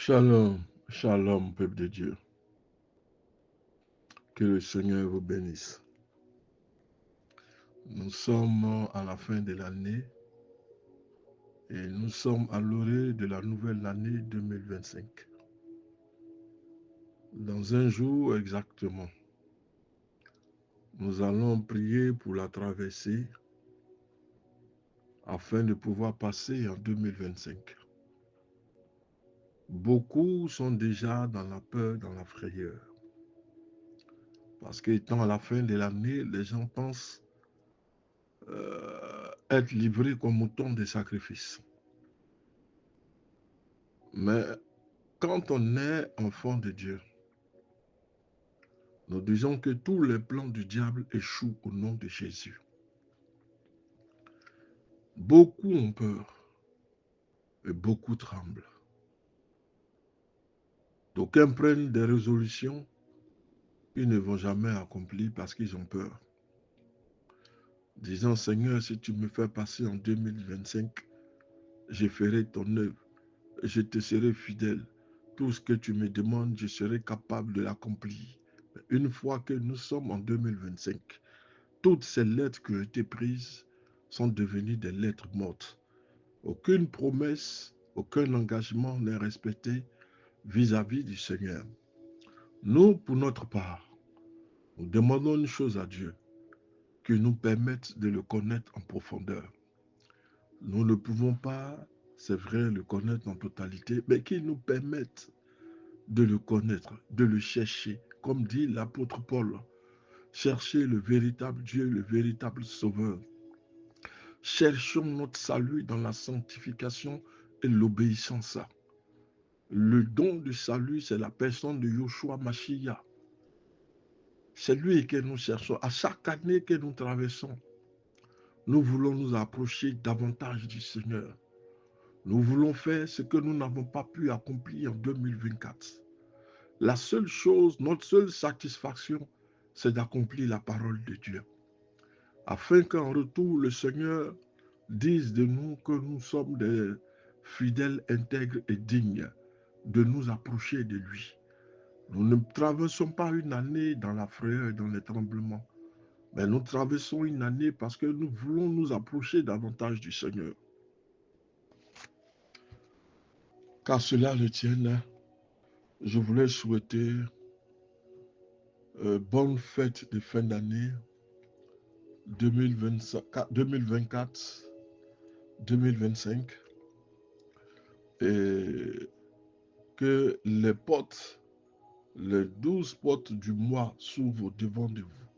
Shalom, shalom, peuple de Dieu. Que le Seigneur vous bénisse. Nous sommes à la fin de l'année et nous sommes à l'orée de la nouvelle année 2025. Dans un jour exactement, nous allons prier pour la traversée afin de pouvoir passer en 2025. Beaucoup sont déjà dans la peur, dans la frayeur. Parce qu'étant à la fin de l'année, les gens pensent être livrés comme moutons de sacrifice. Mais quand on est enfant de Dieu, nous disons que tous les plans du diable échouent au nom de Jésus. Beaucoup ont peur et beaucoup tremblent. D'aucuns prennent des résolutions qu'ils ne vont jamais accomplir parce qu'ils ont peur. Disant, Seigneur, si tu me fais passer en 2025, je ferai ton œuvre, je te serai fidèle. Tout ce que tu me demandes, je serai capable de l'accomplir. Une fois que nous sommes en 2025, toutes ces lettres qui ont été prises sont devenues des lettres mortes. Aucune promesse, aucun engagement n'est respecté vis-à-vis du Seigneur. Nous, pour notre part, nous demandons une chose à Dieu, qu'il nous permette de le connaître en profondeur. Nous ne pouvons pas, c'est vrai, le connaître en totalité, mais qu'il nous permette de le connaître, de le chercher. Comme dit l'apôtre Paul, chercher le véritable Dieu, le véritable Sauveur. Cherchons notre salut dans la sanctification et l'obéissance. Le don du salut, c'est la personne de Yoshua Mashiach. C'est lui que nous cherchons. À chaque année que nous traversons, nous voulons nous approcher davantage du Seigneur. Nous voulons faire ce que nous n'avons pas pu accomplir en 2024. La seule chose, notre seule satisfaction, c'est d'accomplir la parole de Dieu. Afin qu'en retour, le Seigneur dise de nous que nous sommes des fidèles, intègres et dignes de nous approcher de lui. Nous ne traversons pas une année dans la frayeur et dans les tremblements, mais nous traversons une année parce que nous voulons nous approcher davantage du Seigneur. Qu'à cela ne tienne, je voulais souhaiter bonne fête de fin d'année 2024-2025 et que les portes, les 12 portes du mois s'ouvrent devant de vous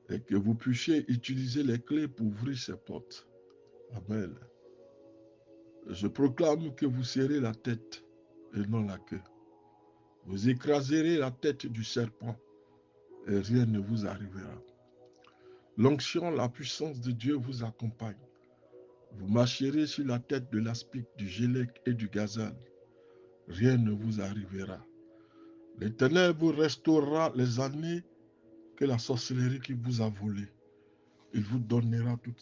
et que vous puissiez utiliser les clés pour ouvrir ces portes. Amen. Je proclame que vous serrez la tête et non la queue. Vous écraserez la tête du serpent et rien ne vous arrivera. L'onction, la puissance de Dieu vous accompagne. Vous marcherez sur la tête de l'aspic, du gélec et du gazelle. Rien ne vous arrivera. L'Éternel vous restaurera les années que la sorcellerie qui vous a volées. Il vous donnera toutes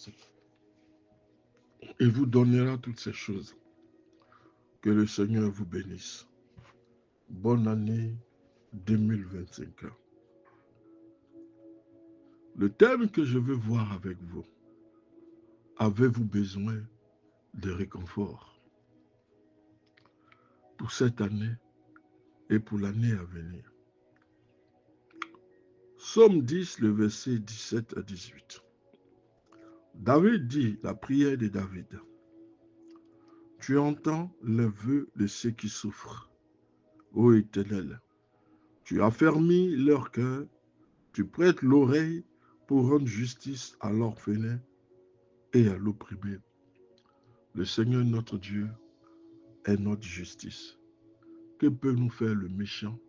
ces choses. Que le Seigneur vous bénisse. Bonne année 2025. Le thème que je veux voir avec vous, avez-vous besoin de réconfort pour cette année et pour l'année à venir? Psaume 10, le verset 17 à 18. David dit, la prière de David, « Tu entends les vœux de ceux qui souffrent, ô Éternel. Tu affermis leur cœur, tu prêtes l'oreille pour rendre justice à l'orphelin et à l'opprimé. Le Seigneur notre Dieu est notre justice. Que peut nous faire le méchant?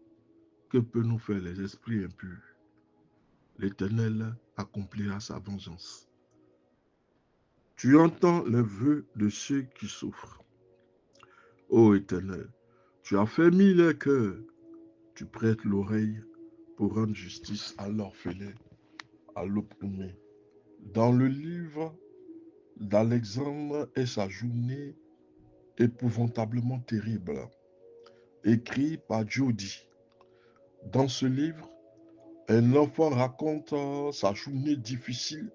Que peut nous faire les esprits impurs? L'Éternel accomplira sa vengeance. Tu entends les vœux de ceux qui souffrent. Ô Éternel, tu as fermé leur cœur, tu prêtes l'oreille pour rendre justice à l'orphelin, à l'opprimé. Dans le livre d'Alexandre est sa journée épouvantablement terrible. écrit par Jody. Dans ce livre, un enfant raconte sa journée difficile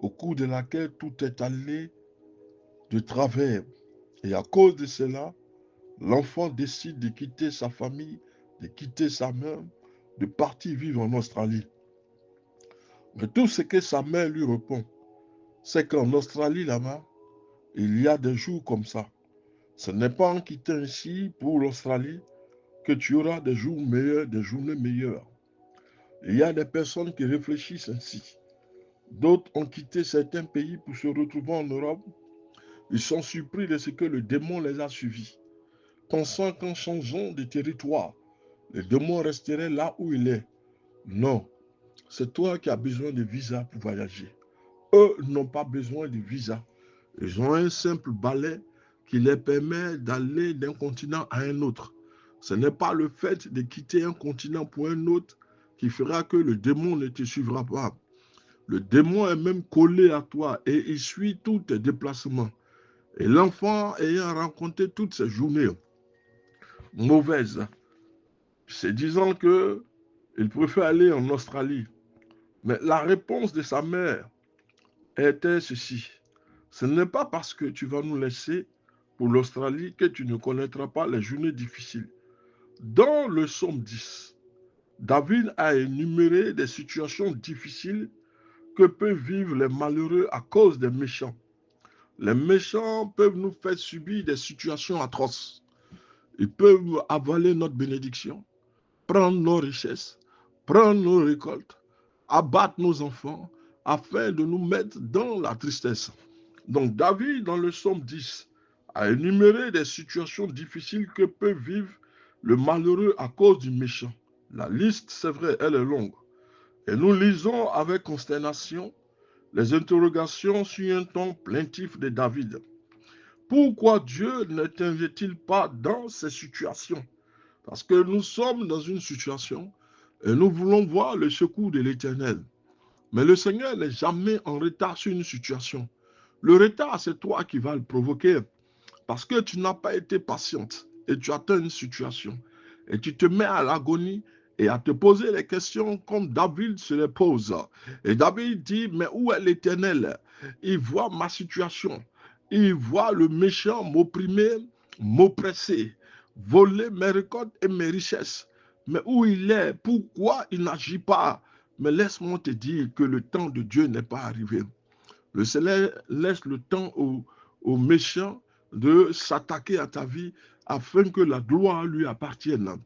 au cours de laquelle tout est allé de travers. Et à cause de cela, l'enfant décide de quitter sa famille, de quitter sa mère, de partir vivre en Australie. Mais tout ce que sa mère lui répond, c'est qu'en Australie, là-bas, il y a des jours comme ça. Ce n'est pas en quittant ici pour l'Australie que tu auras des jours meilleurs, des journées meilleures. Il y a des personnes qui réfléchissent ainsi. D'autres ont quitté certains pays pour se retrouver en Europe. Ils sont surpris de ce que le démon les a suivis, pensant qu'en changeant de territoire, le démon resterait là où il est. Non, c'est toi qui as besoin de visa pour voyager. Eux n'ont pas besoin de visa. Ils ont un simple balai qui les permet d'aller d'un continent à un autre. Ce n'est pas le fait de quitter un continent pour un autre qui fera que le démon ne te suivra pas. Le démon est même collé à toi et il suit tous tes déplacements. Et l'enfant ayant rencontré toutes ces journées mauvaises, se disant que il préfère aller en Australie. Mais la réponse de sa mère était ceci. Ce n'est pas parce que tu vas nous laisser pour l'Australie que tu ne connaîtras pas les journées difficiles. Dans le psaume 10, David a énuméré des situations difficiles que peuvent vivre les malheureux à cause des méchants. Les méchants peuvent nous faire subir des situations atroces. Ils peuvent avaler notre bénédiction, prendre nos richesses, prendre nos récoltes, abattre nos enfants, afin de nous mettre dans la tristesse. Donc David, dans le psaume 10, a énuméré des situations difficiles que peut vivre le malheureux à cause du méchant. La liste, c'est vrai, elle est longue. Et nous lisons avec consternation les interrogations sur un ton plaintif de David. Pourquoi Dieu n'intervient-il pas dans ces situations? Parce que nous sommes dans une situation et nous voulons voir le secours de l'Éternel. Mais le Seigneur n'est jamais en retard sur une situation. Le retard, c'est toi qui vas le provoquer parce que tu n'as pas été patiente et tu atteins une situation. Et tu te mets à l'agonie et à te poser les questions comme David se les pose. Et David dit, mais où est l'Éternel? Il voit ma situation. Il voit le méchant m'opprimer, m'oppresser, voler mes récoltes et mes richesses. Mais où il est? Pourquoi il n'agit pas? Mais laisse-moi te dire que le temps de Dieu n'est pas arrivé. Le Seigneur laisse le temps aux méchants de s'attaquer à ta vie afin que la gloire lui appartienne.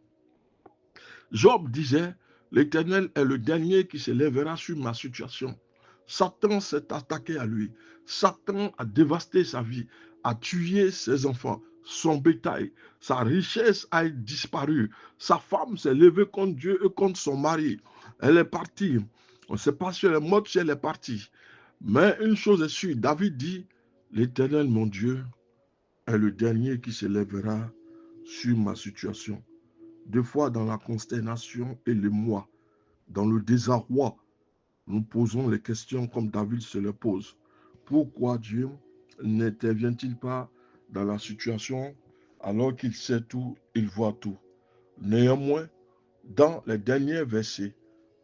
Job disait, l'Éternel est le dernier qui se lèvera sur ma situation. Satan s'est attaqué à lui. Satan a dévasté sa vie, a tué ses enfants, son bétail. Sa richesse a disparu. Sa femme s'est levée contre Dieu et contre son mari. Elle est partie. On ne sait pas si elle est morte, si elle est partie. Mais une chose est sûre, David dit, l'Éternel, mon Dieu, est le dernier qui se lèvera sur ma situation. Deux fois dans la consternation et le moi, dans le désarroi, nous posons les questions comme David se les pose. Pourquoi Dieu n'intervient-il pas dans la situation alors qu'il sait tout, il voit tout? Néanmoins, dans les derniers versets,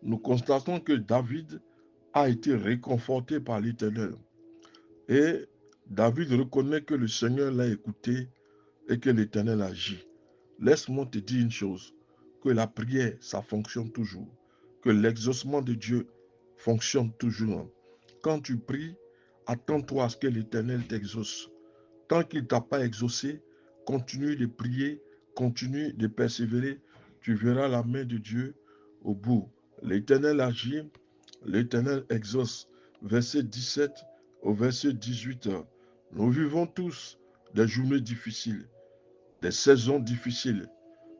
nous constatons que David a été réconforté par l'Éternel. Et David reconnaît que le Seigneur l'a écouté et que l'Éternel agit. Laisse-moi te dire une chose, que la prière, ça fonctionne toujours, que l'exaucement de Dieu fonctionne toujours. Quand tu pries, attends-toi à ce que l'Éternel t'exauce. Tant qu'il ne t'a pas exaucé, continue de prier, continue de persévérer, tu verras la main de Dieu au bout. L'Éternel agit, l'Éternel exauce. Verset 17 au verset 18. Nous vivons tous des journées difficiles, des saisons difficiles.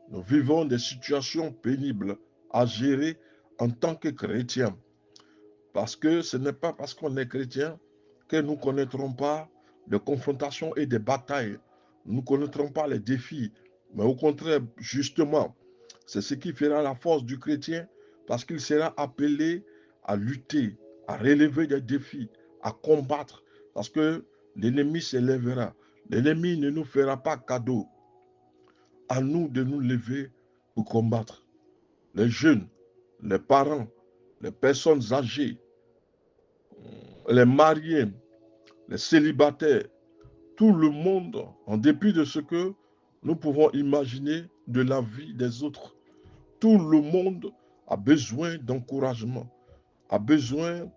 Nous vivons des situations pénibles à gérer en tant que chrétiens. Parce que ce n'est pas parce qu'on est chrétien que nous ne connaîtrons pas des confrontations et des batailles. Nous ne connaîtrons pas les défis. Mais au contraire, justement, c'est ce qui fera la force du chrétien parce qu'il sera appelé à lutter, à relever des défis, à combattre. Parce que l'ennemi s'élèvera. L'ennemi ne nous fera pas cadeau. à nous de nous lever pour combattre. Les jeunes, les parents, les personnes âgées, les mariés, les célibataires, tout le monde, en dépit de ce que nous pouvons imaginer de la vie des autres, tout le monde a besoin d'encouragement, a besoin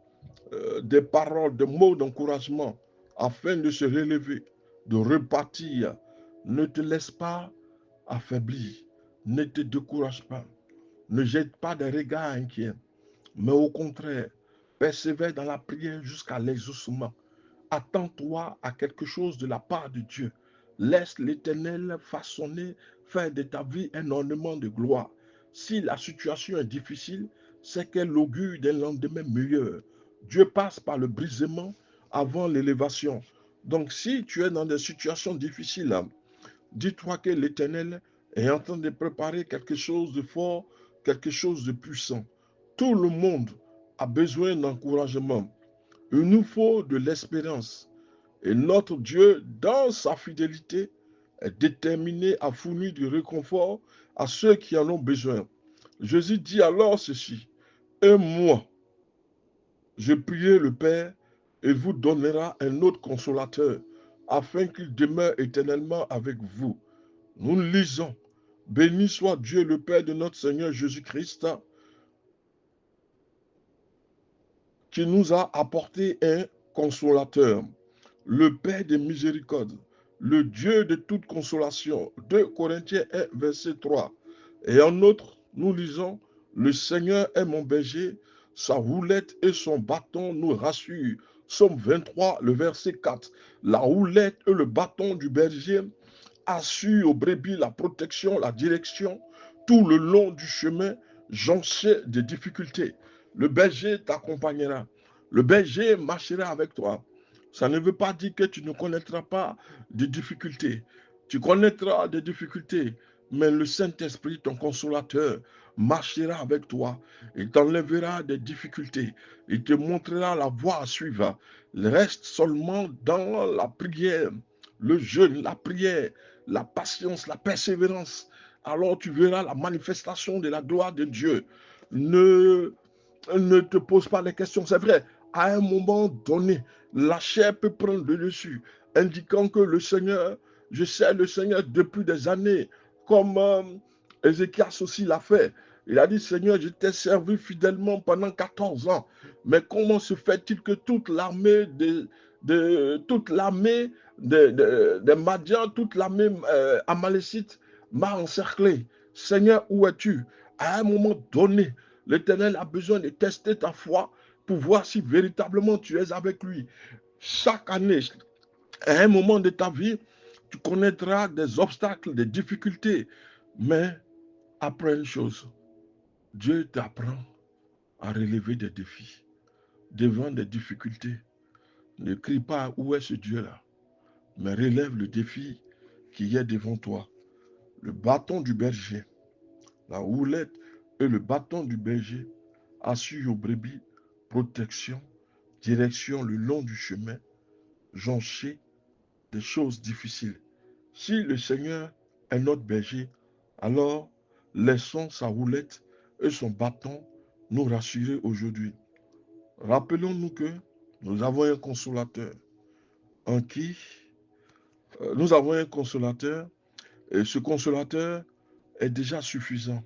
des paroles, des mots d'encouragement afin de se relever, de repartir. Ne te laisse pas affaiblir, ne te décourage pas, ne jette pas des regards inquiets, mais au contraire, persévère dans la prière jusqu'à l'exaucement. Attends-toi à quelque chose de la part de Dieu. Laisse l'Éternel façonner, faire de ta vie un ornement de gloire. Si la situation est difficile, c'est qu'elle augure d'un lendemain meilleur. Dieu passe par le brisement avant l'élévation. Donc si tu es dans des situations difficiles, dis-toi que l'Éternel est en train de préparer quelque chose de fort, quelque chose de puissant. Tout le monde a besoin d'encouragement. Il nous faut de l'espérance. Et notre Dieu, dans sa fidélité, est déterminé à fournir du réconfort à ceux qui en ont besoin. Jésus dit alors ceci, et moi, je prierai le Père, et il vous donnera un autre consolateur, afin qu'il demeure éternellement avec vous. Nous lisons, béni soit Dieu le Père de notre Seigneur Jésus-Christ, qui nous a apporté un consolateur, le Père des miséricordes, le Dieu de toute consolation. 2 Corinthiens 1, verset 3. Et en outre, nous lisons, le Seigneur est mon berger, sa houlette et son bâton nous rassurent. Somme 23, le verset 4. La houlette et le bâton du berger assurent aux brebis la protection, la direction, tout le long du chemin, jonché de difficultés. Le berger t'accompagnera. Le berger marchera avec toi. Ça ne veut pas dire que tu ne connaîtras pas de difficultés. Tu connaîtras des difficultés, mais le Saint-Esprit, ton consolateur, marchera avec toi. Il t'enlèvera des difficultés. Il te montrera la voie à suivre. Reste seulement dans la prière, le jeûne, la prière, la patience, la persévérance. Alors tu verras la manifestation de la gloire de Dieu. Ne te pose pas de questions. C'est vrai, à un moment donné, la chair peut prendre le dessus, indiquant que le Seigneur, je sais le Seigneur depuis des années, comme Ézéchias aussi l'a fait. Il a dit, Seigneur, je t'ai servi fidèlement pendant 14 ans. Mais comment se fait-il que toute l'armée des Madians, toute l'armée amalécite m'a encerclé? Seigneur, où es-tu? À un moment donné, l'Éternel a besoin de tester ta foi pour voir si véritablement tu es avec lui. Chaque année, à un moment de ta vie, tu connaîtras des obstacles, des difficultés. Mais après une chose, Dieu t'apprend à relever des défis devant des difficultés. Ne crie pas où est ce Dieu-là, mais relève le défi qui est devant toi. Le bâton du berger, la houlette et le bâton du berger assurent aux brebis protection, direction le long du chemin, jonché des choses difficiles. Si le Seigneur est notre berger, alors laissons sa houlette et son bâton nous rassurer aujourd'hui. Rappelons-nous que nous avons un consolateur en qui nous avons un consolateur et ce consolateur est déjà suffisant.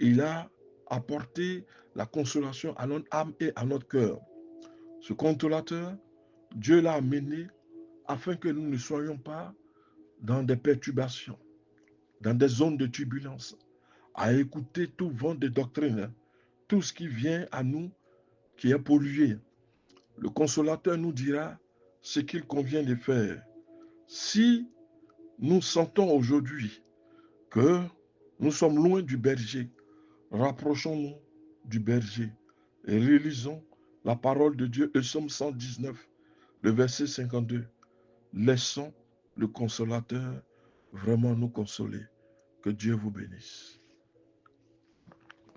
Il a apporté la consolation à notre âme et à notre cœur. Ce consolateur, Dieu l'a amené afin que nous ne soyons pas dans des perturbations, dans des zones de turbulence, à écouter tout vent de doctrine, tout ce qui vient à nous qui est pollué. Le consolateur nous dira ce qu'il convient de faire. Si nous sentons aujourd'hui que nous sommes loin du berger, rapprochons-nous du berger et relisons la parole de Dieu, le psaume 119, le verset 52. Laissons le consolateur vraiment nous consoler. Que Dieu vous bénisse.